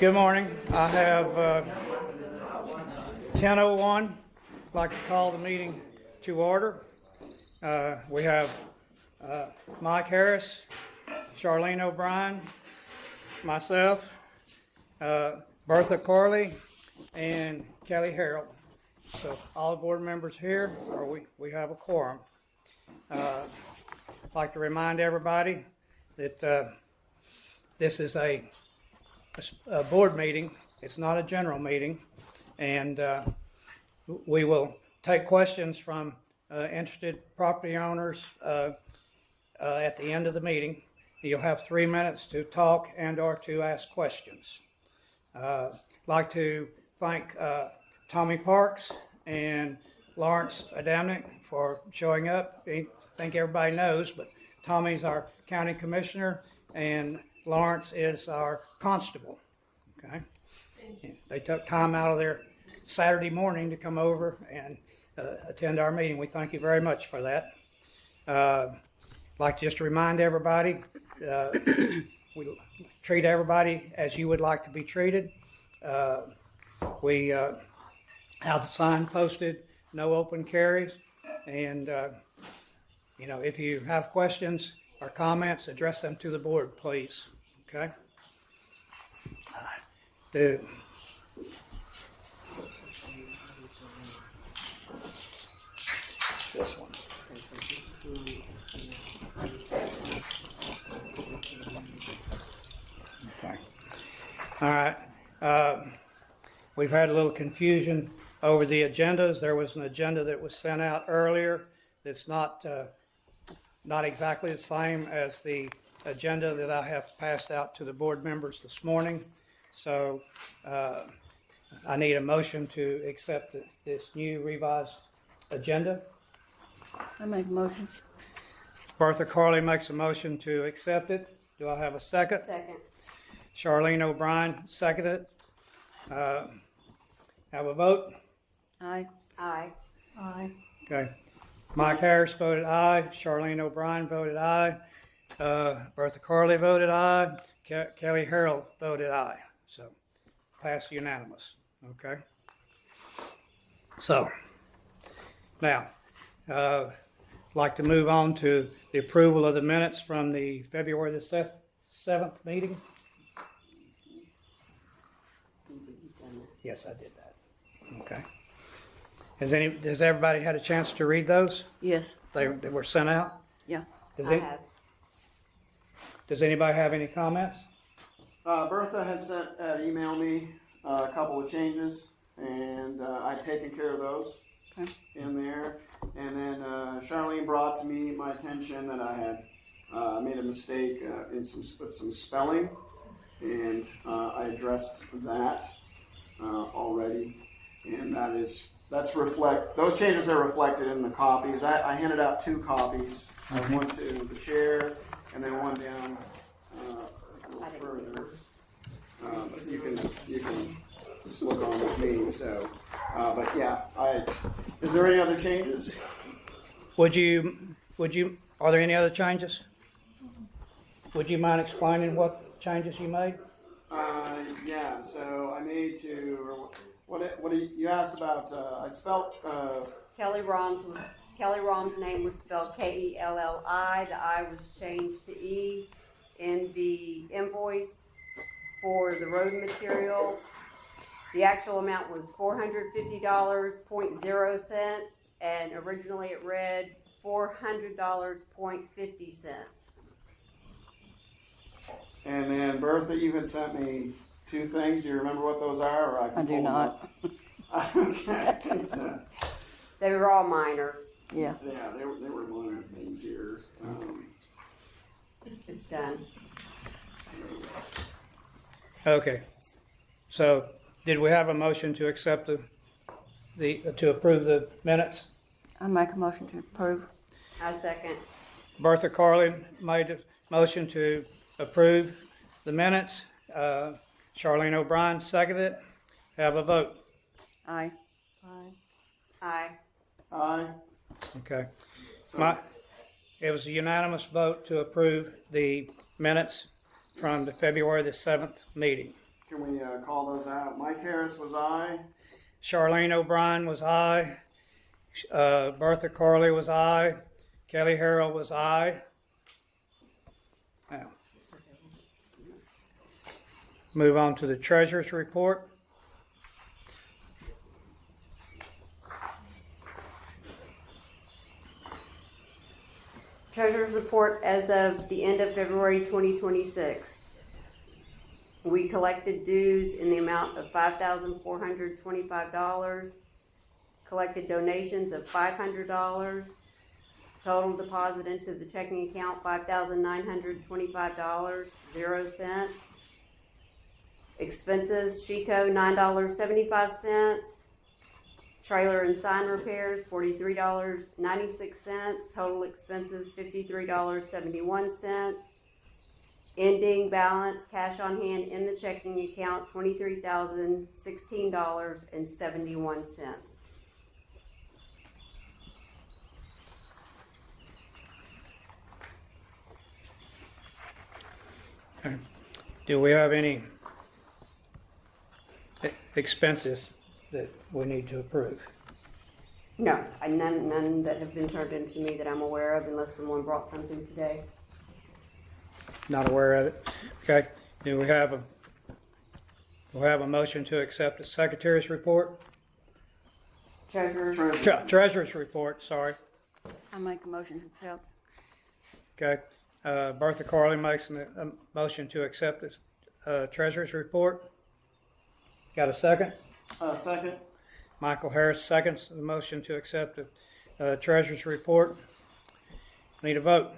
Good morning. I have 10:01. I'd like to call the meeting to order. We have Mike Harris, Charlene O'Brien, myself, Bertha Corley, and Kelly Harrell. So all board members here, or we have a quorum. I'd like to remind everybody that this is a board meeting. It's not a general meeting, and we will take questions from interested property owners at the end of the meeting. You'll have 3 minutes to talk and or to ask questions. I'd like to thank Tommy Parks and Lawrence Adamnick for showing up. I think everybody knows, but Tommy's our county commissioner and Lawrence is our constable. Okay, they took time out of their Saturday morning to come over and attend our meeting. We thank you very much for that. I'd like just to remind everybody, we treat everybody as you would like to be treated. We have the sign posted, no open carries, and if you have questions or comments, address them to the board, please. Okay. This one. Okay. All right. We've had a little confusion over the agendas. There was an agenda that was sent out earlier that's not exactly the same as the agenda that I have passed out to the board members this morning. So I need a motion to accept this new revised agenda. I make a motion. Bertha Carley makes a motion to accept it. Do I have a second? Second. Charlene O'Brien seconded. Have a vote? Aye. Aye. Aye. Okay. Mike Harris voted aye. Charlene O'Brien voted aye. Bertha Carley voted aye. Kelly Harrell voted aye. So, passed unanimous. Okay. So, now, I'd like to move on to the approval of the minutes from the February the 7th meeting. Yes, I did that. Okay. Has everybody had a chance to read those? Yes. They were sent out? Yeah. Does anybody have any comments? Bertha had emailed me a couple of changes, and I'd taken care of those in there. And then Charlene brought to my attention that I had made a mistake with some spelling, and I addressed that already. And those changes are reflected in the copies. I handed out 2 copies, one to the chair, and then one down a little further. But you can just look on with me. So, but yeah, is there any other changes? Are there any other changes? Would you mind explaining what changes you made? Yeah. So I made you asked about? I spelled Kelly Rom's name was spelled Kelli. The I was changed to E. In the invoice for the road material, the actual amount was $450.0, and originally it read $400.50. And then Bertha, you had sent me 2 things. Do you remember what those are? Or I do not. Okay. So, They were all minor. Yeah. yeah, they were minor things here. It's done. Okay. So, did we have a motion to accept to approve the minutes? I make a motion to approve. I second. Bertha Carley made a motion to approve the minutes. Charlene O'Brien seconded it. Have a vote. Aye. Aye. Aye. Okay. So, It was a unanimous vote to approve the minutes from the February the 7th meeting. can we call those out? Mike Harris was aye. Charlene O'Brien was aye. Bertha Corley was aye. Kelly Harrell was aye. Now, move on to the treasurer's report. Treasurer's report as of the end of February 2026. We collected dues in the amount of $5,425, collected donations of $500, total deposit into the checking account $5,925, 0 cents. Expenses, Chico, $9.75. Trailer and sign repairs, $43.96. Total expenses, $53.71. Ending balance, cash on hand in the checking account, $23,016.71. Do we have any expenses that we need to approve? No, none that have been turned into me that I'm aware of, unless someone brought something today. Not aware of it. Okay. Do we have a motion to accept the secretary's report? Treasurer's report, sorry. I make a motion to accept. Okay. Bertha Corley makes a motion to accept the treasurer's report. Got a second? Second. Michael Harris seconds the motion to accept the treasurer's report. Need a vote.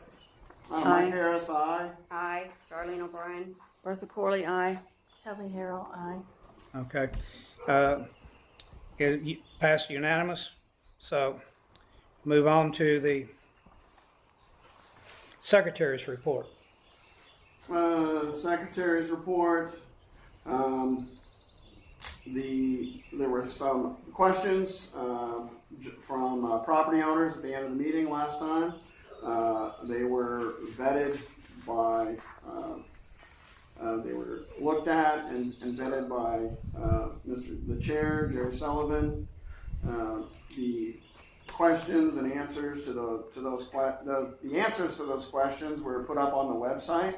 Mike Aye. Harris, aye. Aye. Charlene O'Brien. Bertha Corley, aye. Kelly Harrell, aye. Okay. It passed unanimous. So move on to the secretary's report. Secretary's report. There were some questions from property owners at the end of the meeting last time. They were vetted by, they were looked at and vetted by the chair, Jerry Sullivan. The questions and answers to the answers to those questions were put up on the website,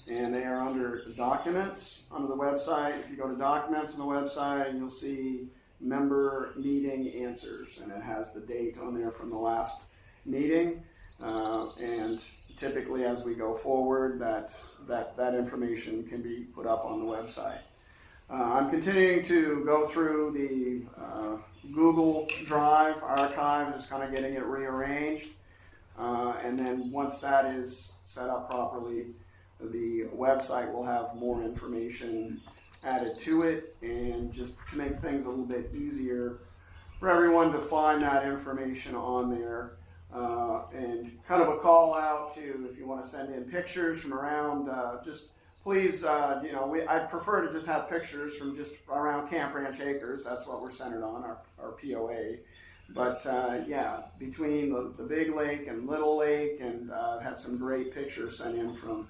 and they are under documents on the website. If you go to documents on the website, you'll see member meeting answers, and it has the date on there from the last meeting. And typically, as we go forward, that information can be put up on the website. I'm continuing to go through the Google Drive archive, just kind of getting it rearranged. And then once that is set up properly, the website will have more information added to it, and just to make things a little bit easier for everyone to find that information on there. And kind of a call out to, if you want to send in pictures from around, just please, I'd prefer to just have pictures from just around Camp Ranch Acres. That's what we're centered on, our POA. But yeah, between the Big Lake and Little Lake, and I've had some great pictures sent in from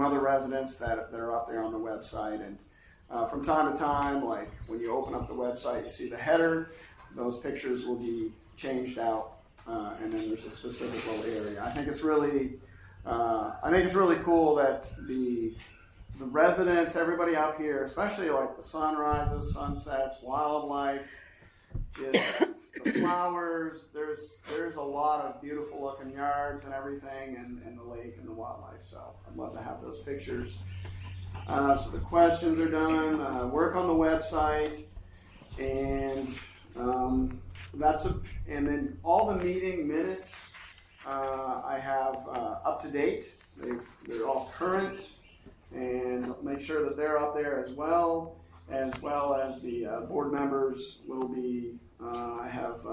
other residents that are up there on the website. And from time to time, like when you open up the website, you see the header, those pictures will be changed out. And then there's a specific little area. I think it's really cool that the residents, everybody up here, especially like the sunrises, sunsets, wildlife, just the flowers. There's a lot of beautiful looking yards and everything, and the lake and the wildlife. So I'd love to have those pictures. So the questions are done. Work on the website, and and then all the meeting minutes I have up to date. They're all current, and make sure that they're up there as well as the board members will be. I have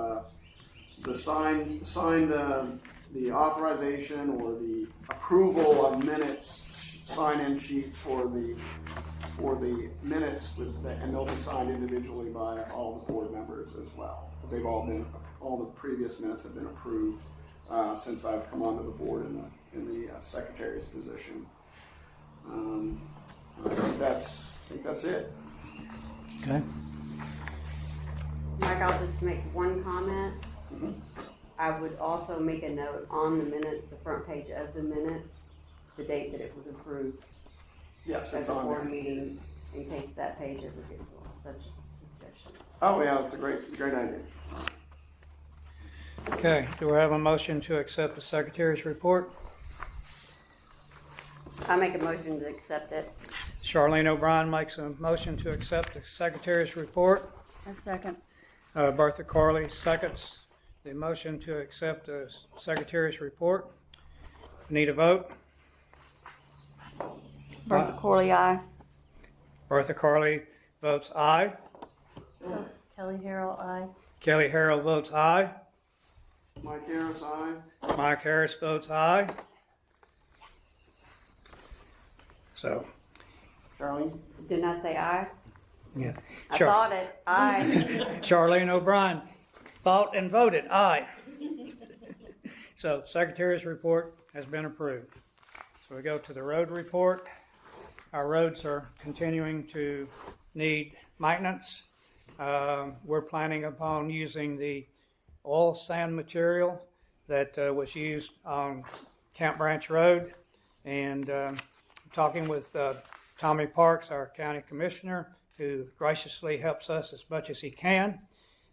signed the authorization or the approval of minutes sign-in sheets for the minutes, and they'll be signed individually by all the board members as well, because all the previous minutes have been approved since I've come onto the board in the secretary's position. I think that's think that's it. Okay. Mike, I'll just make one comment. I would also make a note on the minutes, the front page of the minutes, the date that it was approved Yes, as it's a on board there. meeting, in case that page ever gets lost. That's just a suggestion. Oh, yeah, that's a great idea. Okay, do I have a motion to accept the secretary's report? I make a motion to accept it. Charlene O'Brien makes a motion to accept the secretary's report. A second. Bertha Corley seconds the motion to accept the secretary's report. Need a vote? Bertha Corley, aye. Bertha Corley votes aye. Kelly Harrell, aye. Kelly Harrell votes aye. Mike Harris, aye. Mike Harris votes aye. So, Charlene? Didn't I say aye? yeah. I thought it. Aye. Charlene O'Brien thought and voted aye. So, secretary's report has been approved. So we go to the road report. Our roads are continuing to need maintenance. We're planning upon using the oil sand material that was used on Camp Branch Road. And talking with Tommy Parks, our county commissioner, who graciously helps us as much as he can.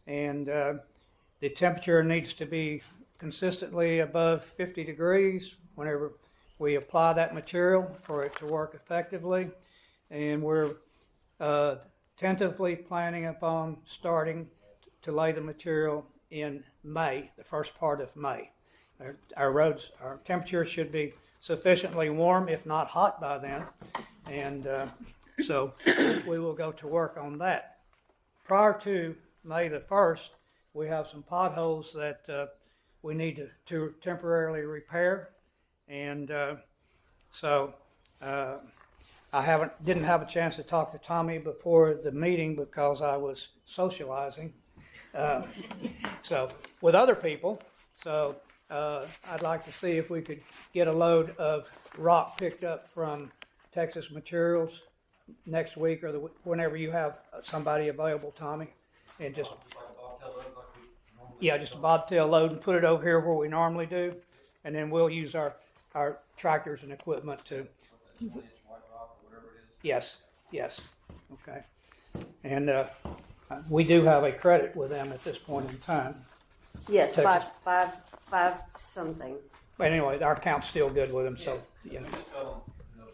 And the temperature needs to be consistently above 50 degrees whenever we apply that material for it to work effectively. And we're tentatively planning upon starting to lay the material in May, the first part of May. Our roads, our temperature should be sufficiently warm, if not hot by then. And so we will go to work on that. Prior to May the 1st, we have some potholes that we need to temporarily repair. And so I didn't have a chance to talk to Tommy before the meeting because I was socializing. So with other people. So I'd like to see if we could get a load of rock picked up from Texas Materials next week or whenever you have somebody available, Tommy, and just a bobtail load and put it over here where we normally do, and then we'll use our tractors and equipment to. Yes, okay, and we do have a credit with them at this point in time. Yes, Texas. five something. But anyway, our account's still good with them, so, you know. We just tell them,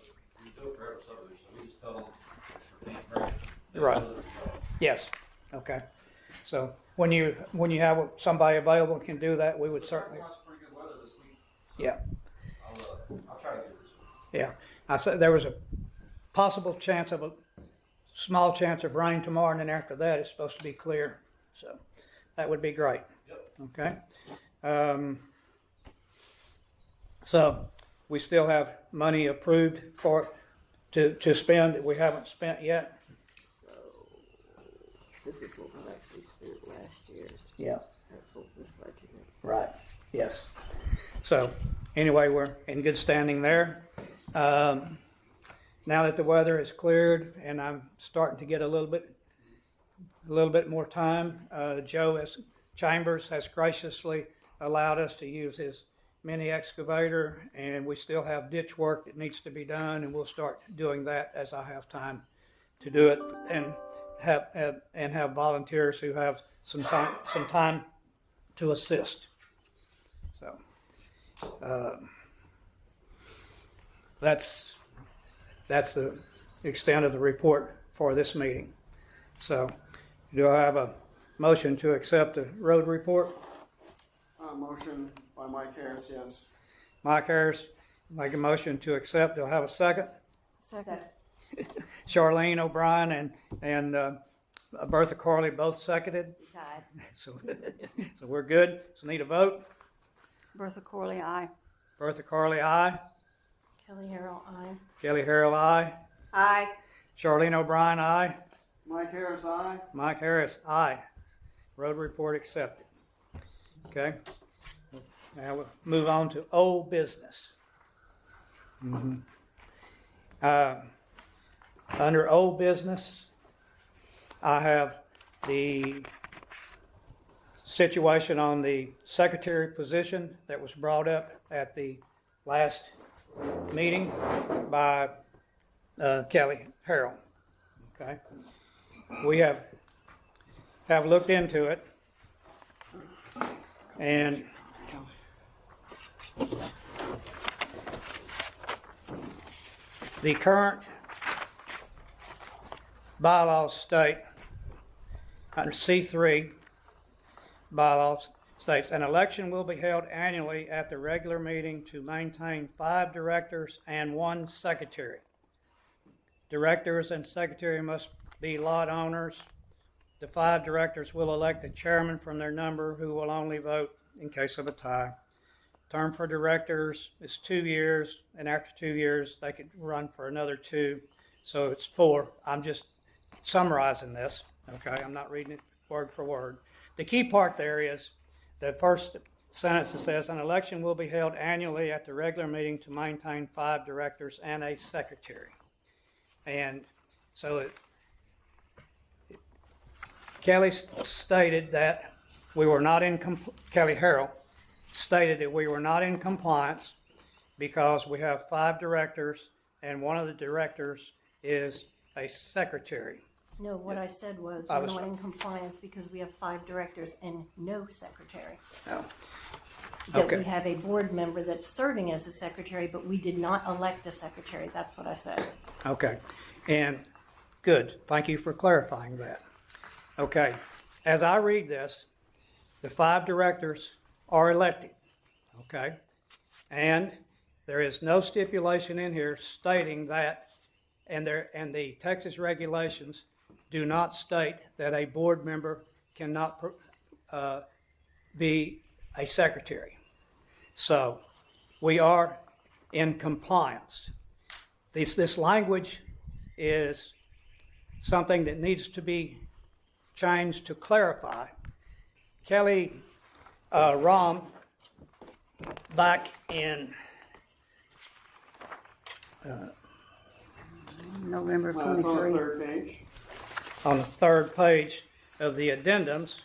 we feel forever subdivision, so we just tell them for Camp Branch. Right. Yes, okay. So when you have somebody available and can do that, we would certainly, It's pretty good weather this week. yeah, I'll try to get it this week. yeah. I said there was a possible chance of a small chance of rain tomorrow, and then after that, it's supposed to be clear. So that would be great. Yep. Okay. So we still have money approved to spend that we haven't spent yet. So this is what we actually spent last year. Yeah. That's what was budgeted. Right. Yes. So anyway, we're in good standing there. Now that the weather has cleared and I'm starting to get a little bit more time, Joe Chambers has graciously allowed us to use his mini excavator, and we still have ditch work that needs to be done, and we'll start doing that as I have time to do it, and have volunteers who have some time to assist. So that's the extent of the report for this meeting. So do I have a motion to accept the road report? Motion by Mike Harris, yes. Mike Harris make a motion to accept. Do I have a second? Second. Charlene O'Brien and Bertha Corley both seconded. Tied. So we're good. So need a vote. Bertha Corley, aye. Bertha Corley, aye. Kelly Harrell, aye. Kelly Harrell, aye. Aye. Charlene O'Brien, aye. Mike Harris, aye. Mike Harris, aye. Road report accepted. Okay. Now we'll move on to old business. Under old business, I have the situation on the secretary position that was brought up at the last meeting by Kelly Harrell. Okay, we have looked into it, and the current bylaws state, under C3 bylaws states, an election will be held annually at the regular meeting to maintain 5 directors and 1 secretary. Directors and secretary must be lot owners. The 5 directors will elect a chairman from their number who will only vote in case of a tie. Term for directors is 2 years, and after 2 years, they could run for another 2. So it's 4. I'm just summarizing this, okay? I'm not reading it word for word. The key part there is the first sentence that says, an election will be held annually at the regular meeting to maintain 5 directors and a secretary. And so Kelly stated that we were not in, Kelly Harrell stated that we were not in compliance because we have 5 directors and one of the directors is a secretary. No, what I said was I we're was- not in compliance because we have 5 directors and no secretary. Oh. That Okay. we have a board member that's serving as a secretary, but we did not elect a secretary. That's what I said. Okay, and good, thank you for clarifying that. Okay, as I read this, the 5 directors are elected, okay? And there is no stipulation in here stating that, and the Texas regulations do not state that a board member cannot be a secretary. So we are in compliance. This language is something that needs to be changed to clarify. Kelly Rom, back in November It's on the 3rd page. on the 3rd page of the addendums,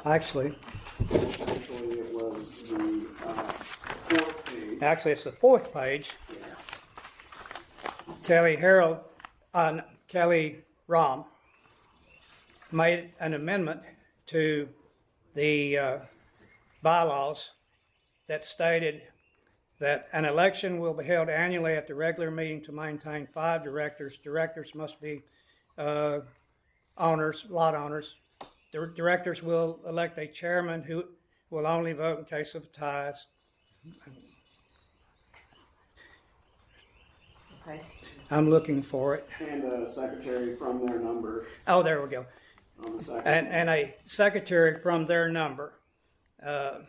actually Actually, it was the 4th page. Actually, it's the 4th page. Kelly Rom made an amendment to the bylaws that stated that an election will be held annually at the regular meeting to maintain 5 directors. Directors must be owners, lot owners. The directors will elect a chairman who will only vote in case of ties. Okay. I'm looking for it. And a secretary from their number Oh, there we go. on the second. And a secretary from their number. You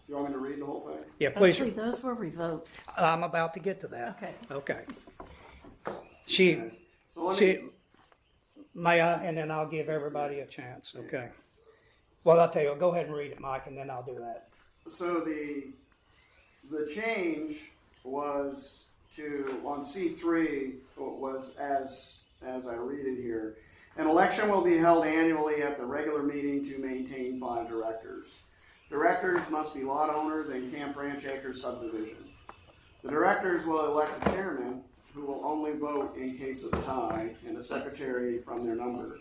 want me to read the whole thing? Yeah, please. Actually, those were revoked. I'm about to get to that. Okay. Okay. She, So let me, may I, and then I'll give everybody a chance, okay? Well, I'll tell you, go ahead and read it, Mike, and then I'll do that. so the change was to, on C3, was as I read it here, an election will be held annually at the regular meeting to maintain 5 directors. Directors must be lot owners in Camp Ranch Acres subdivision. The directors will elect a chairman who will only vote in case of tie and a secretary from their number.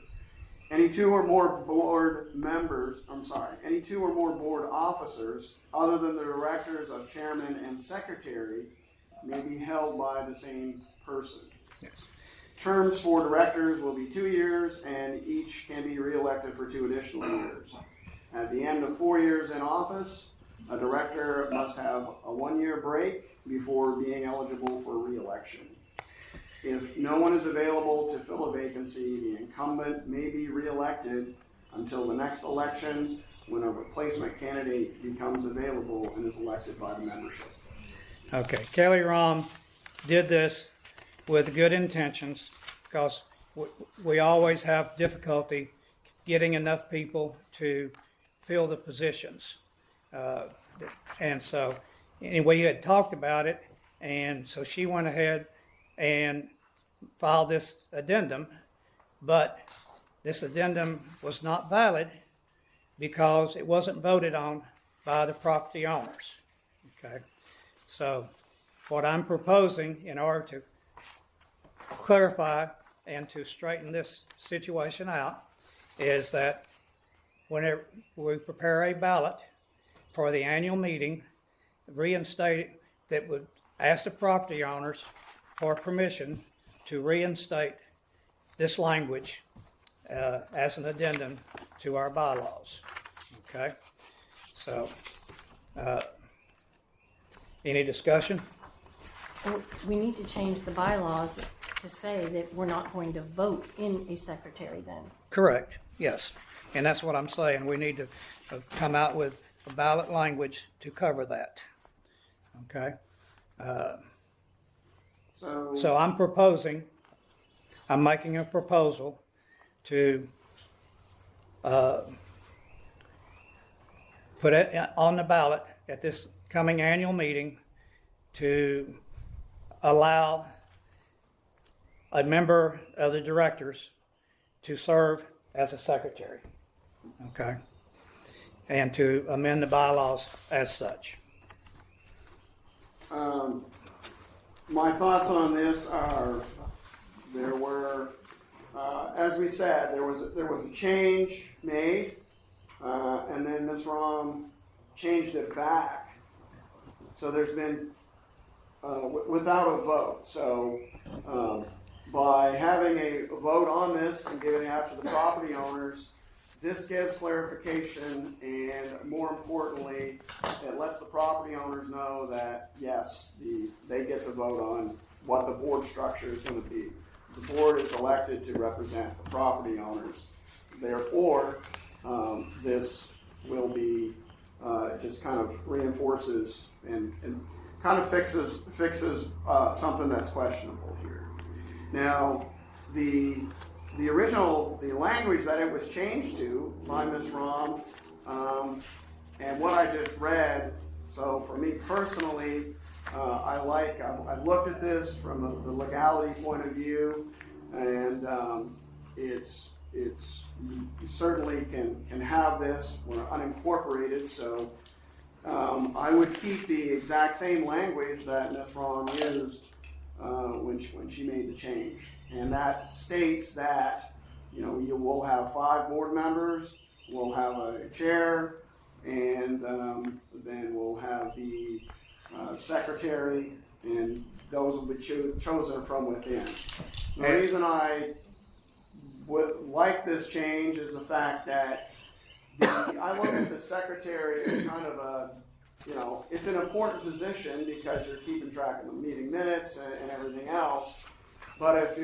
Any 2 or more board officers other than the directors of chairman and secretary may be held by the same person. Yes. Terms for directors will be 2 years and each can be reelected for 2 additional years. At the end of 4 years in office, a director must have a 1-year break before being eligible for reelection. If no one is available to fill a vacancy, the incumbent may be reelected until the next election when a replacement candidate becomes available and is elected by the membership. Okay, Kelly Rom did this with good intentions because we always have difficulty getting enough people to fill the positions. And so, anyway, you had talked about it, and so she went ahead and filed this addendum, but this addendum was not valid because it wasn't voted on by the property owners. Okay, so what I'm proposing in order to clarify and to straighten this situation out is that whenever we prepare a ballot for the annual meeting, reinstate that would ask the property owners for permission to reinstate this language as an addendum to our bylaws. Okay, so any discussion? Well, we need to change the bylaws to say that we're not going to vote in a secretary then. Correct, yes. And that's what I'm saying. We need to come out with a ballot language to cover that. Okay? So I'm making a proposal to put it on the ballot at this coming annual meeting to allow a member of the directors to serve as a secretary, okay? And to amend the bylaws as such. My thoughts on this are, there were, as we said, there was a change made, and then Ms. Rom changed it back. So there's been, without a vote. So by having a vote on this and giving it out to the property owners, this gives clarification, and more importantly, it lets the property owners know that, yes, they get to vote on what the board structure is going to be. The board is elected to represent the property owners. Therefore, this will be, just kind of reinforces and kind of fixes something that's questionable here. Now, the language that it was changed to by Ms. Rom, and what I just read, so for me personally, I've looked at this from the legality point of view, and it's you certainly can have this. We're unincorporated, so I would keep the exact same language that Ms. Rom used when she made the change, and that states that you will have 5 board members, we'll have a chair, and then we'll have the secretary, and those will be chosen from within. The reason I would like this change is the fact that I look at the secretary as kind of a, it's an important position because you're keeping track of the meeting minutes and everything else. But if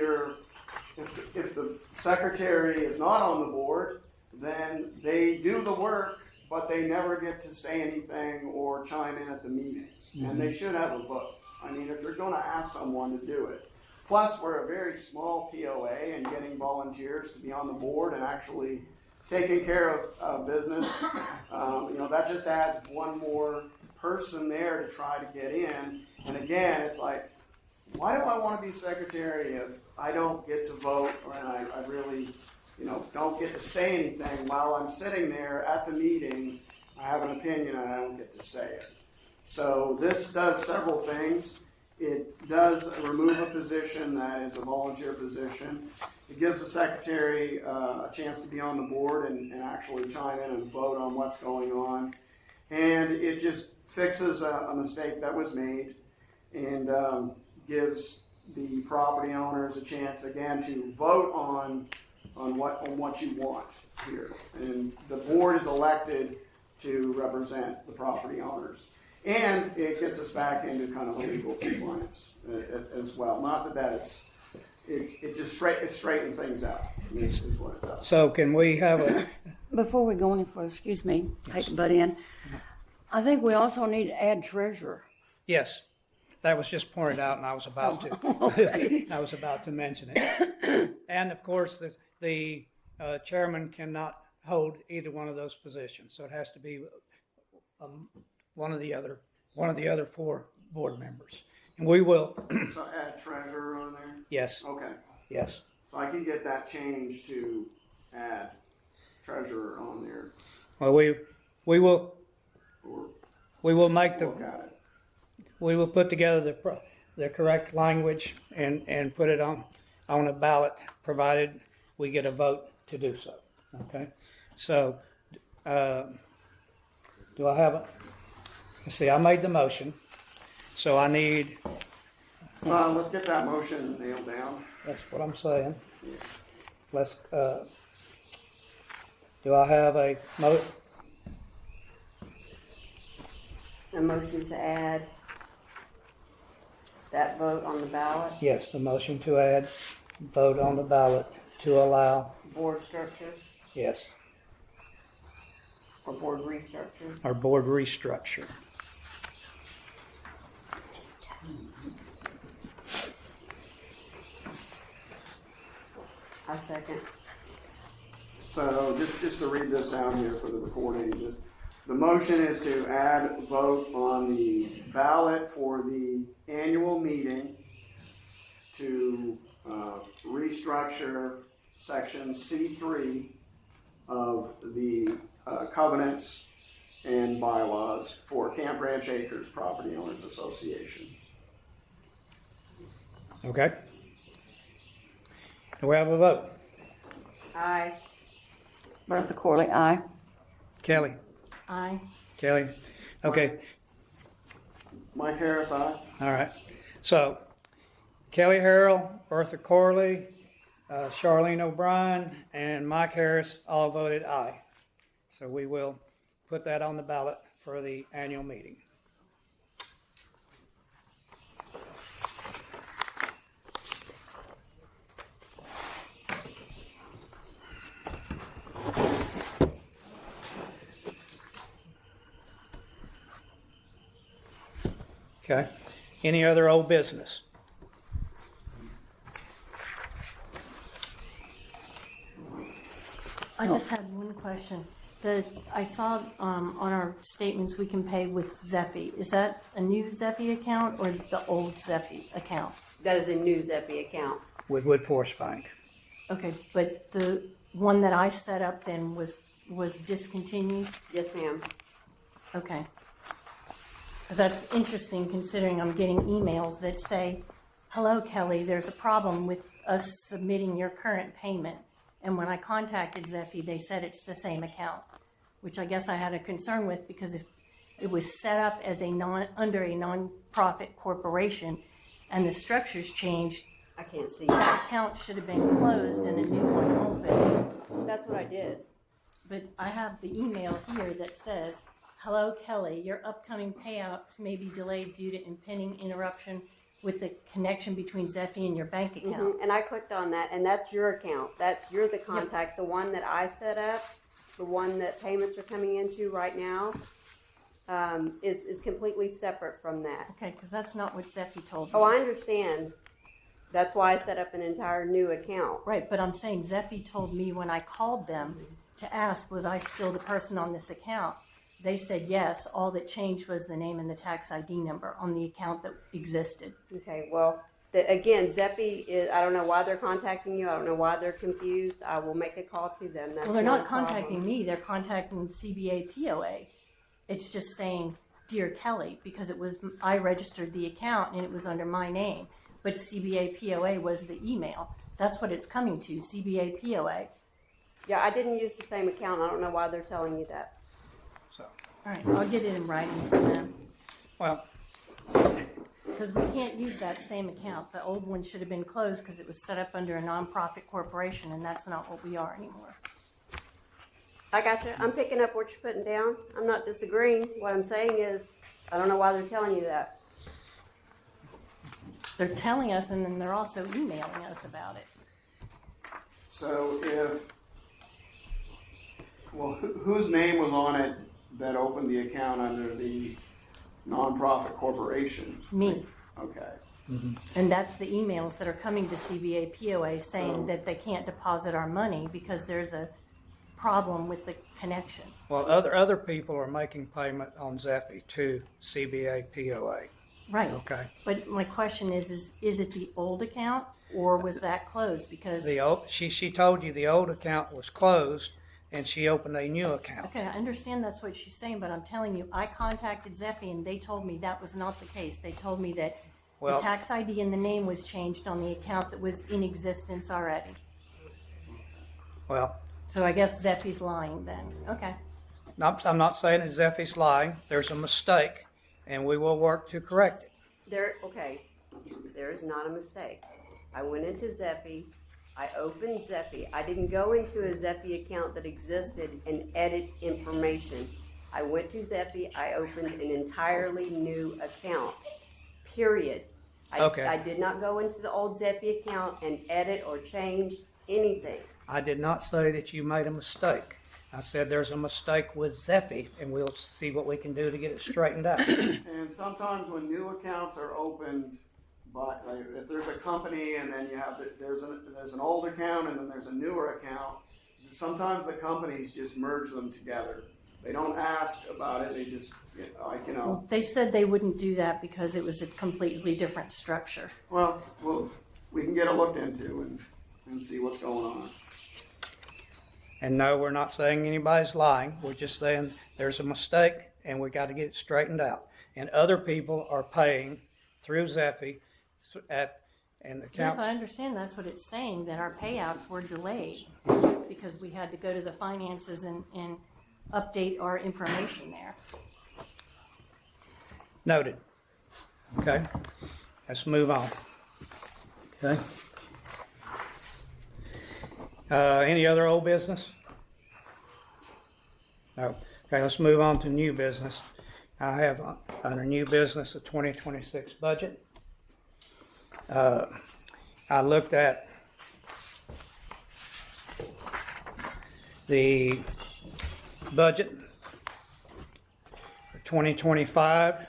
the secretary is not on the board, then they do the work, but they never get to say anything or chime in at the meetings. Mm-hmm. And they should have a vote. I mean, if you're going to ask someone to do it. Plus, we're a very small POA, and getting volunteers to be on the board and actually taking care of business, that just adds one more person there to try to get in. And again, it's like, why do I want to be secretary if I don't get to vote, and I really, don't get to say anything while I'm sitting there at the meeting? I have an opinion and I don't get to say it. So this does several things. It does remove a position that is a volunteer position. It gives the secretary a chance to be on the board and actually chime in and vote on what's going on. And it just fixes a mistake that was made, and gives the property owners a chance again to vote on what you want here. And the board is elected to represent the property owners. And it gets us back into kind of a legal compliance as well. Not that it just straightens things out, is what it does. So can we have a, Before we go any further, excuse me, hate to butt in. I think we also need to add treasurer. yes, that was just pointed out, and I was about to, I was about to mention it. And of course, the chairman cannot hold either one of those positions. So it has to be one of the other 4 board members. And we will, So add treasurer on there? yes, Okay, yes. so I can get that changed to add treasurer on there, Well, we will make look at it. we will put together the correct language and put it on a ballot, provided we get a vote to do so. Okay? So, do I have let's see, I made the motion, so I need, Let's get that motion nailed down. that's what I'm saying. Let's, do I have a motion to add that vote on the ballot, yes, the motion to add vote on the ballot to allow, board structure yes, or board restructure. our board restructure. I second. So just to read this out here for the recording, the motion is to add vote on the ballot for the annual meeting to restructure section C3 of the covenants and bylaws for Camp Ranch Acres Property Owners Association. Okay? Do we have a vote? Aye. Bertha Corley, aye. Kelly? Aye. Kelly? Okay, Mike Harris, aye. all right. So, Kelly Harrell, Bertha Corley, Charlene O'Brien, and Mike Harris all voted aye. So we will put that on the ballot for the annual meeting. Okay. Any other old business? I just had one question. I saw on our statements we can pay with Zeffy. Is that a new Zeffy account or the old Zeffy account? That is a new Zeffy account. With Wood Forest Bank. Okay, but the one that I set up then was discontinued? Yes, ma'am. Okay. Because that's interesting considering I'm getting emails that say, hello, Kelly, there's a problem with us submitting your current payment. And when I contacted Zeffy, they said it's the same account, which I guess I had a concern with because if it was set up as under a non-profit corporation and the structure's changed, I can't see the that. account should have been closed and a new one opened. That's what I did. But I have the email here that says, hello, Kelly, your upcoming payouts may be delayed due to impending interruption with the connection between Zeffy and your bank account. And I clicked on that, and that's your account. You're the contact. The one that I set up, the one that payments are coming into right now, is completely separate from that. Okay, because that's not what Zeffy told me. Oh, I understand. That's why I set up an entire new account. Right, but I'm saying Zeffy told me when I called them to ask, was I still the person on this account? They said yes, all that changed was the name and the tax ID number on the account that existed. Okay, well, again, Zeffy is, I don't know why they're contacting you. I don't know why they're confused. I will make a call to them. That's Well, they're not not a problem. contacting me, they're contacting CBAPOA. It's just saying, Dear Kelly, because I registered the account and it was under my name, but CBAPOA was the email. That's what it's coming to, CBAPOA. Yeah, I didn't use the same account. I don't know why they're telling you that. So, All right, I'll get it in writing from them. well, Because we can't use that same account. The old one should have been closed because it was set up under a nonprofit corporation, and that's not what we are anymore. I got you. I'm picking up what you're putting down. I'm not disagreeing. What I'm saying is, I don't know why they're telling you that. They're telling us, and then they're also emailing us about it. So whose name was on it that opened the account under the nonprofit corporation? Me. Okay. And that's the emails that are coming to CBAPOA saying that they can't deposit our money because there's a problem with the connection. Well, other people are making payment on Zephy to CBAPOA. Right. Okay. But my question is it the old account or was that closed? Because, The old, she told you the old account was closed and she opened a new account. okay, I understand that's what she's saying, but I'm telling you, I contacted Zephy and they told me that was not the case. They told me that the Well- tax ID and the name was changed on the account that was in existence already. Well, So I guess Zephy's lying then. Okay. I'm not saying that Zephy's lying. There's a mistake and we will work to correct it. Okay, there is not a mistake. I went into Zephy, I opened Zephy. I didn't go into a Zephy account that existed and edit information. I went to Zephy, I opened an entirely new account, period. Okay. I did not go into the old Zephy account and edit or change anything. I did not say that you made a mistake. I said there's a mistake with Zephy and we'll see what we can do to get it straightened out. And sometimes when new accounts are opened by, like, if there's a company and then you have, there's an old account and then there's a newer account, sometimes the companies just merge them together. They don't ask about it, they just, like, you know, They said they wouldn't do that because it was a completely different structure. well, we can get it looked into and see what's going on. And no, we're not saying anybody's lying. We're just saying there's a mistake and we got to get it straightened out. And other people are paying through Zephy and the Yes, account. I understand that's what it's saying, that our payouts were delayed because we had to go to the finances and update our information there. Noted. Okay, let's move on. Okay. Any other old business? No. Okay, let's move on to new business. I have under new business a 2026 budget. I looked at the budget for 2025,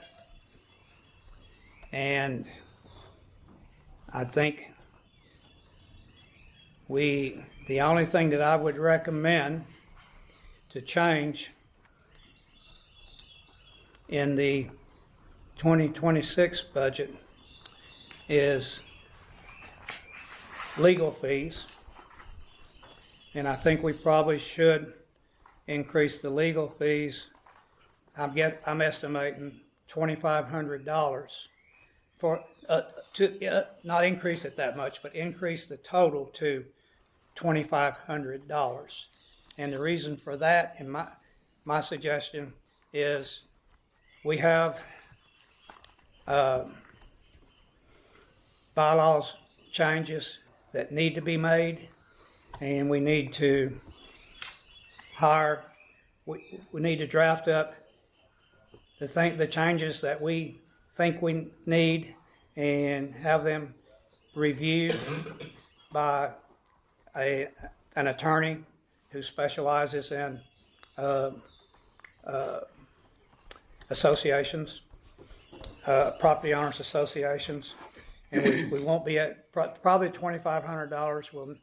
and I think the only thing that I would recommend to change in the 2026 budget is legal fees. And I think we probably should increase the legal fees. I'm estimating $2,500 for not increase it that much, but increase the total to $2,500. And the reason for that, in my suggestion, is we have bylaws changes that need to be made, and we need to we need to draft up the changes that we think we need and have them reviewed by an attorney who specializes in associations, property owners associations, and we won't be at probably $2,500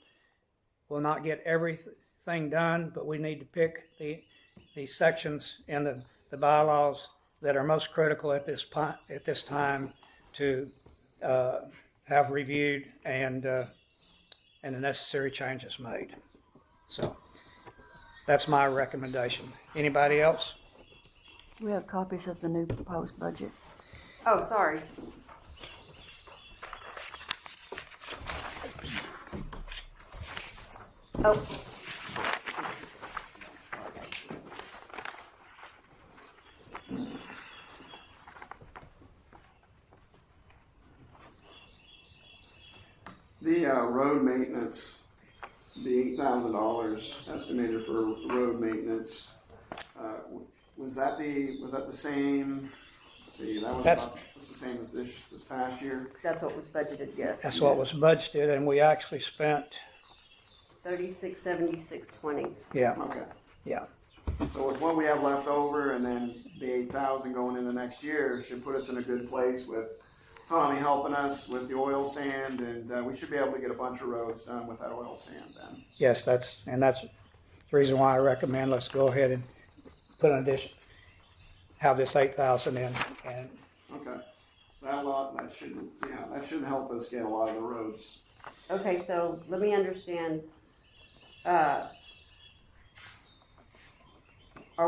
will not get everything done, but we need to pick the sections in the bylaws that are most critical at this time to have reviewed and the necessary changes made. So that's my recommendation. Anybody else? We have copies of the new proposed budget. Oh, sorry. Oh. The road maintenance, the $8,000 estimated for road maintenance, was that the same? Let's see, that's the same as this past year. That's what was budgeted, yes. That's what was budgeted, and we actually spent, 3676.20. yeah, Okay. yeah. So with what we have left over, and then the 8,000 going into next year, should put us in a good place with Tommy helping us with the oil sand, and we should be able to get a bunch of roads done with that oil sand then. Yes, that's the reason why I recommend let's go ahead and put an addition, have this 8,000 in, and Okay. That should help us get a lot of the roads. Okay, so let me understand, are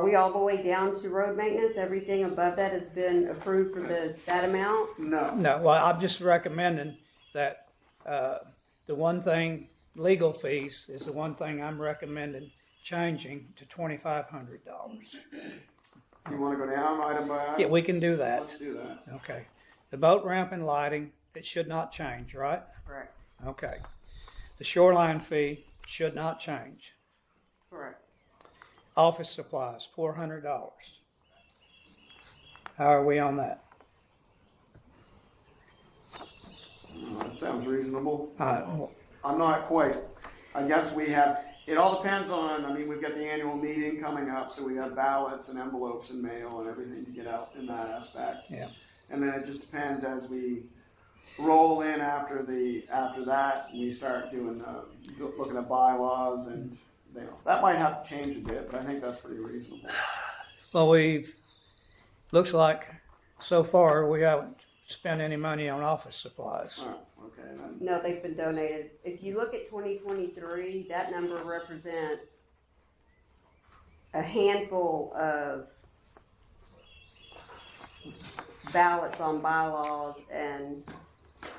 we all the way down to road maintenance? Everything above that has been approved for that amount? No. no, well, I'm just recommending that, the one thing, legal fees is the one thing I'm recommending changing to $2,500. You wanna go down item by item? Yeah, we can do that. Let's do that. Okay. The boat ramp and lighting, it should not change, right? Correct, Okay. The shoreline fee should not change. correct. Office supplies, $400. How are we on that? That sounds reasonable. Well, I'm not quite. I guess we have, it all depends on, I mean, we've got the annual meeting coming up, so we have ballots and envelopes and mail and everything to get out in that aspect. yeah, And then it just depends as we roll in after that, and we start doing, looking at bylaws and, that might have to change a bit, but I think that's pretty reasonable. well, looks like so far we haven't spent any money on office supplies. Oh, okay, then. No, they've been donated. If you look at 2023, that number represents a handful of ballots on bylaws and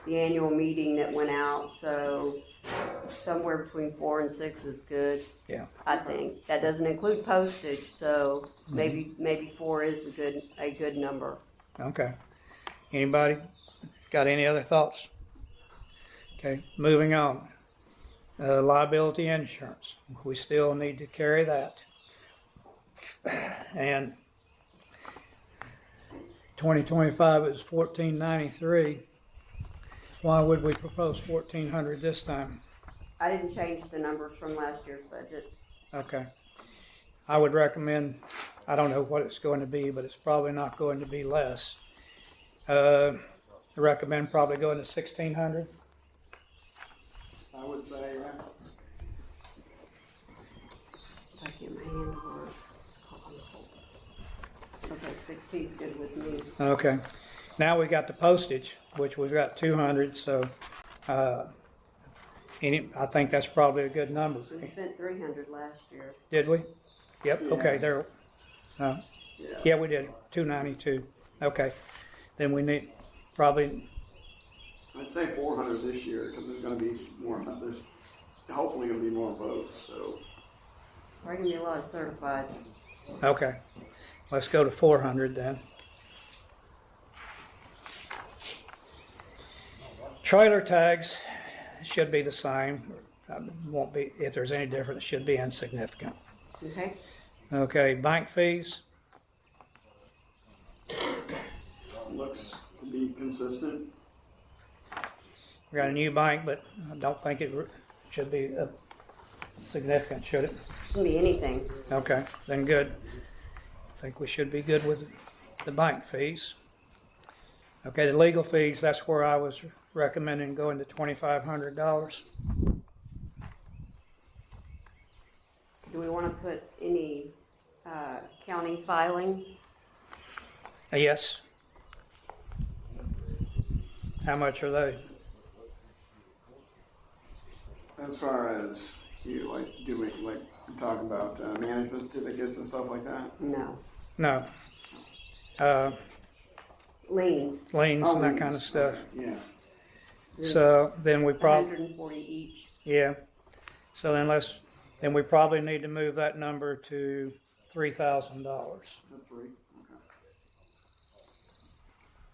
the annual meeting that went out, so somewhere between 4 and 6 is good. Yeah. I think. That doesn't include postage, so maybe 4 is a good number. Okay. Anybody got any other thoughts? Okay, moving on. Liability insurance. We still need to carry that. And 2025 is $1,493. Why would we propose $1,400 this time? I didn't change the numbers from last year's budget. Okay. I would recommend, I don't know what it's going to be, but it's probably not going to be less. I recommend probably going to 1,600. I would say, yeah. If I get my hand to work. Okay, 16's good with me. Okay. Now we got the postage, which we've got 200, so I think that's probably a good number. We spent 300 last year. Did we? Yep, Yeah. okay, there. Yeah, we did, 292. Okay. Then we need probably, I'd say 400 this year, because there's gonna be more, there's hopefully gonna be more votes, so. Probably gonna be a lot of certified. okay. Let's go to 400 then. Trailer tags should be the same. Won't be, if there's any difference, it should be insignificant. Okay? Okay, bank fees, Looks to be consistent. we got a new bank, but I don't think it should be significant, should it? Shouldn't be anything. Okay, then good. I think we should be good with the bank fees. Okay, the legal fees, that's where I was recommending going to $2,500. Do we wanna put any, county filing? Yes. How much are they? As far as you doing, you're talking about management certificates and stuff like that? No. No. Liens, Liens Oh, and that liens. kind of stuff. Yeah. So then we probably, 140 each. yeah. So then we probably need to move that number to $3,000. The 3, okay.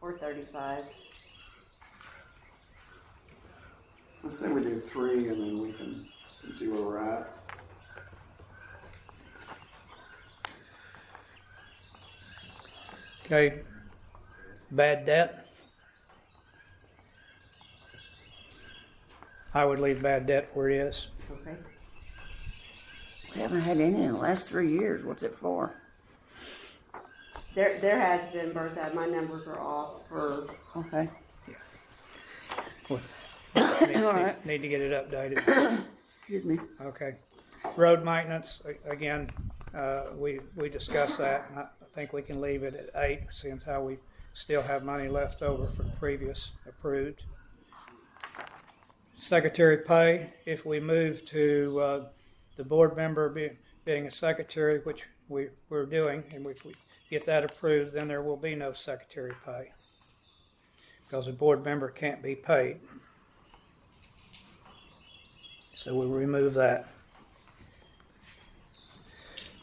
Or 35. Let's say we do 3 and then we can see where we're at. Okay. Bad debt. I would leave bad debt where it is. Okay. We haven't had any in the last 3 years. What's it for? There has been, Bertha, my numbers are off for, Okay. Need, All right. need to get it updated. Excuse me. Okay. road maintenance, again, we discussed that. And I think we can leave it at 8, since how we still have money left over from previous approved. Secretary pay, if we move to the board member being a secretary, which we're doing, and if we get that approved, then there will be no secretary pay, because a board member can't be paid. So we'll remove that.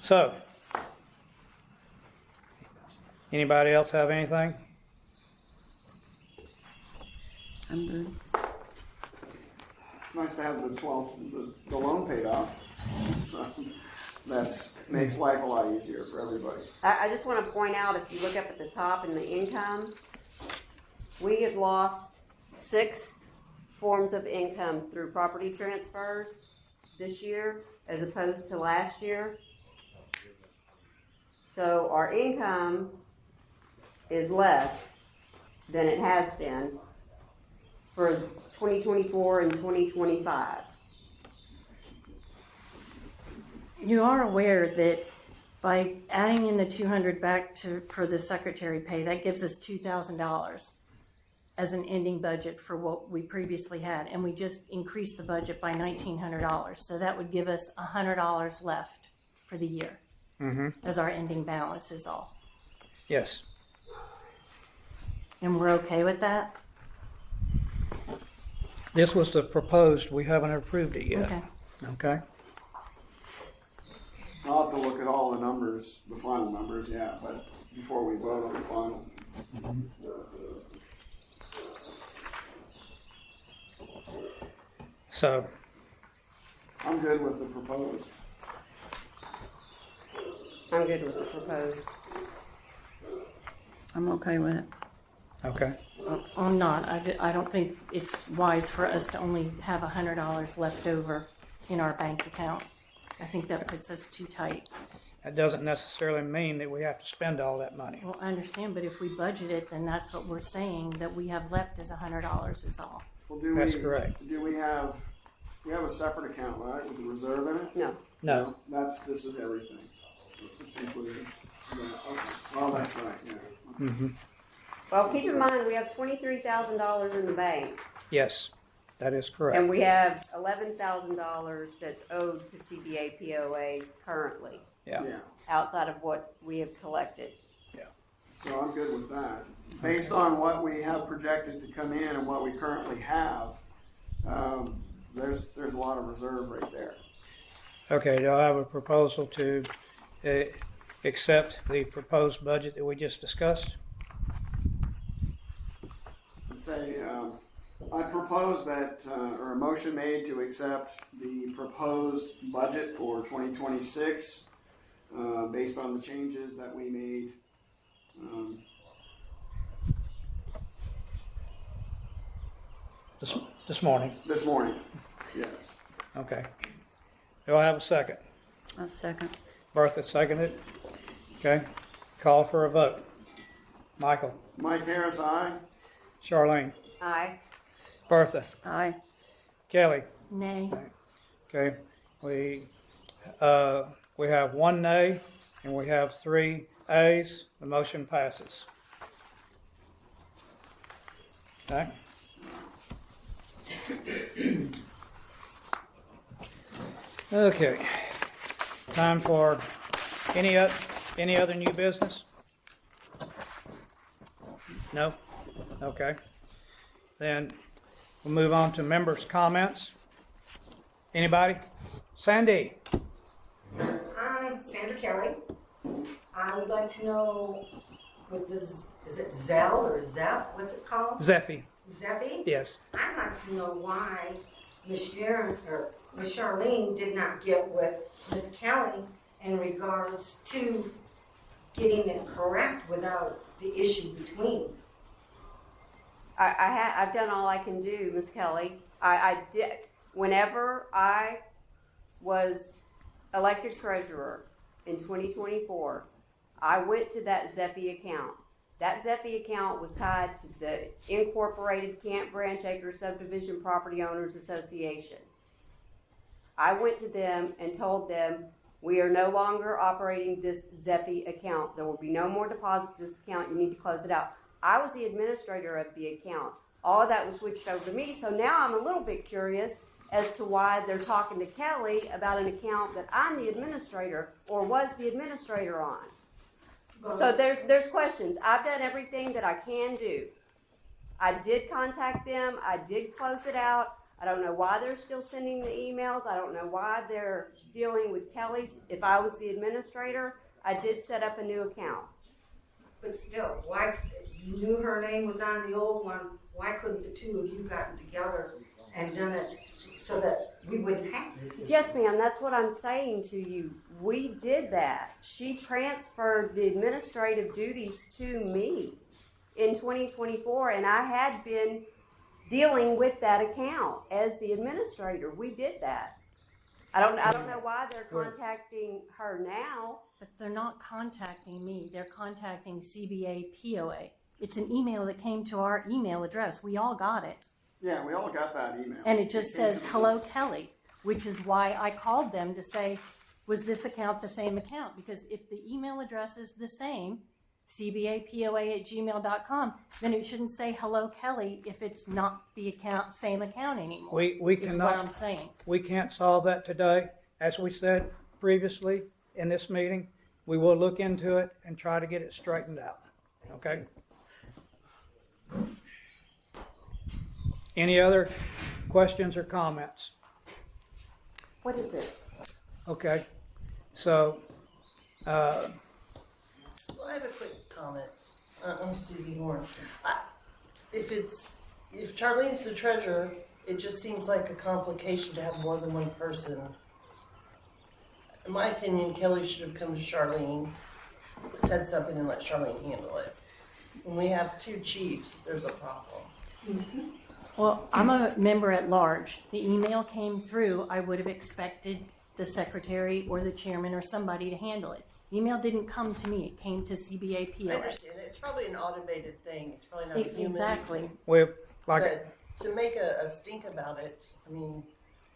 So, anybody else have anything? I'm good. Nice to have the loan paid off. So makes life a lot easier for everybody. I just want to point out, if you look up at the top in the income, we have lost 6 forms of income through property transfers this year as opposed to last year. So our income is less than it has been for 2024 and 2025. You are aware that by adding in the 200 back for the secretary pay, that gives us $2,000 as an ending budget for what we previously had, and we just increased the budget by $1,900. So that would give us $100 left for the year as our ending balance is all. Yes. And we're okay with that? This was the proposed, we haven't approved it yet. Okay. Okay? I'll have to look at all the numbers, the final numbers, yeah, but before we vote on the final. So, I'm good with the proposed. I'm good with the proposed. I'm okay with it. okay. I'm not. I don't think it's wise for us to only have $100 left over in our bank account. I think that puts us too tight. That doesn't necessarily mean that we have to spend all that money. Well, I understand, but if we budget it, then that's what we're saying, that we have left is $100 is all. Well, That's correct. Do we have a separate account, right, with a reserve in it? No. No. This is everything. It's included. Yeah, okay. Well, that's right, yeah. Well, keep in mind, we have $23,000 in the bank, Yes, that is correct. and we have $11,000 that's owed to CBAPOA currently, Yeah. Yeah, outside of what we have collected. so I'm good with that. Based on what we have projected to come in and what we currently have, there's a lot of reserve right there. Okay, do I have a proposal to accept the proposed budget that we just discussed? I'd say, I propose that, or a motion made to accept the proposed budget for 2026, based on the changes that we made. This morning. This morning, yes. Okay. Do I have a second? A second. Bertha seconded. Okay. Call for a vote. Michael. Mike Harris, aye. Charlene. Aye. Bertha. Aye. Kelly. Nay. Okay. We have 1 nay and we have 3 ayes. The motion passes. Okay. Okay. Time for any other new business? No? Okay. Then we'll move on to members' comments. Anybody? Sandy? I'm Sandra Kelly. I would like to know, with this, is it Zell or Zeph? What's it called? Zeffy? Zeffy? Yes. I'd like to know why Miss Sharon or Miss Charlene did not get with Miss Kelly in regards to getting it correct without the issue between. I've done all I can do, Miss Kelly. I did, whenever I was elected treasurer in 2024, I went to that Zeffy account. That Zeffy account was tied to the Incorporated Camp Branch Acre Subdivision Property Owners Association. I went to them and told them, we are no longer operating this Zeppi account. There will be no more deposits to this account. You need to close it out. I was the administrator of the account. All of that was switched over to me. So now I'm a little bit curious as to why they're talking to Kelly about an account that I'm the administrator or was the administrator on. So there's questions. I've done everything that I can do. I did contact them. I did close it out. I don't know why they're still sending the emails. I don't know why they're dealing with Kelly. If I was the administrator, I did set up a new account. But still, why, you knew her name was on the old one, why couldn't the two of you gotten together and done it so that we wouldn't have this issue? Yes, ma'am, that's what I'm saying to you. We did that. She transferred the administrative duties to me in 2024, and I had been dealing with that account as the administrator. We did that. I don't know why they're contacting her now. But they're not contacting me, they're contacting CBAPOA. It's an email that came to our email address, we all got it. Yeah, we all got that email. And it just says, hello Kelly, which is why I called them to say, was this account the same account? Because if the email address is the same, cbapoa@gmail.com, then it shouldn't say hello Kelly if it's not the same account anymore. We is what I'm cannot, saying. we can't solve that today. As we said previously in this meeting, we will look into it and try to get it straightened out, okay? Any other questions or comments? What is it? Okay, so, Well, I have a quick comment. I'm Susie Horn. If Charlene's the treasurer, it just seems like a complication to have more than one person. In my opinion, Kelly should have come to Charlene, said something, and let Charlene handle it. When we have two chiefs, there's a problem. Well, I'm a member at large. The email came through, I would have expected the secretary or the chairman or somebody to handle it. The email didn't come to me, it came to I CBAPOA. understand that. It's probably an automated thing. It's probably not a human. Exactly. we've, like, But to make a stink about it, I mean,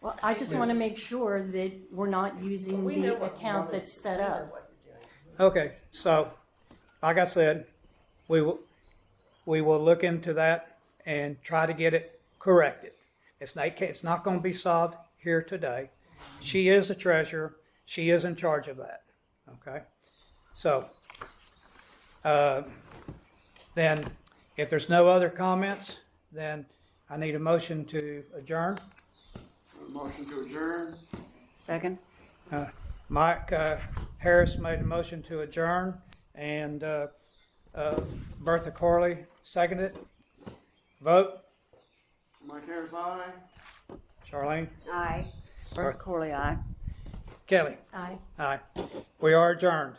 Well, I just want to make sure that we're not using we know the what you account wanna that's do. set We know up. what you're doing. okay, so, like I said, we will look into that and try to get it corrected. It's not going to be solved here today. She is the treasurer. She is in charge of that. Okay? So, then, if there's no other comments, then I need a motion to adjourn. Motion to adjourn. Second? Mike Harris made a motion to adjourn, and Bertha Corley seconded. Vote. Mike Harris, aye. Charlene? Aye. Bertha Corley, aye. Kelly? Aye. Aye. We are adjourned.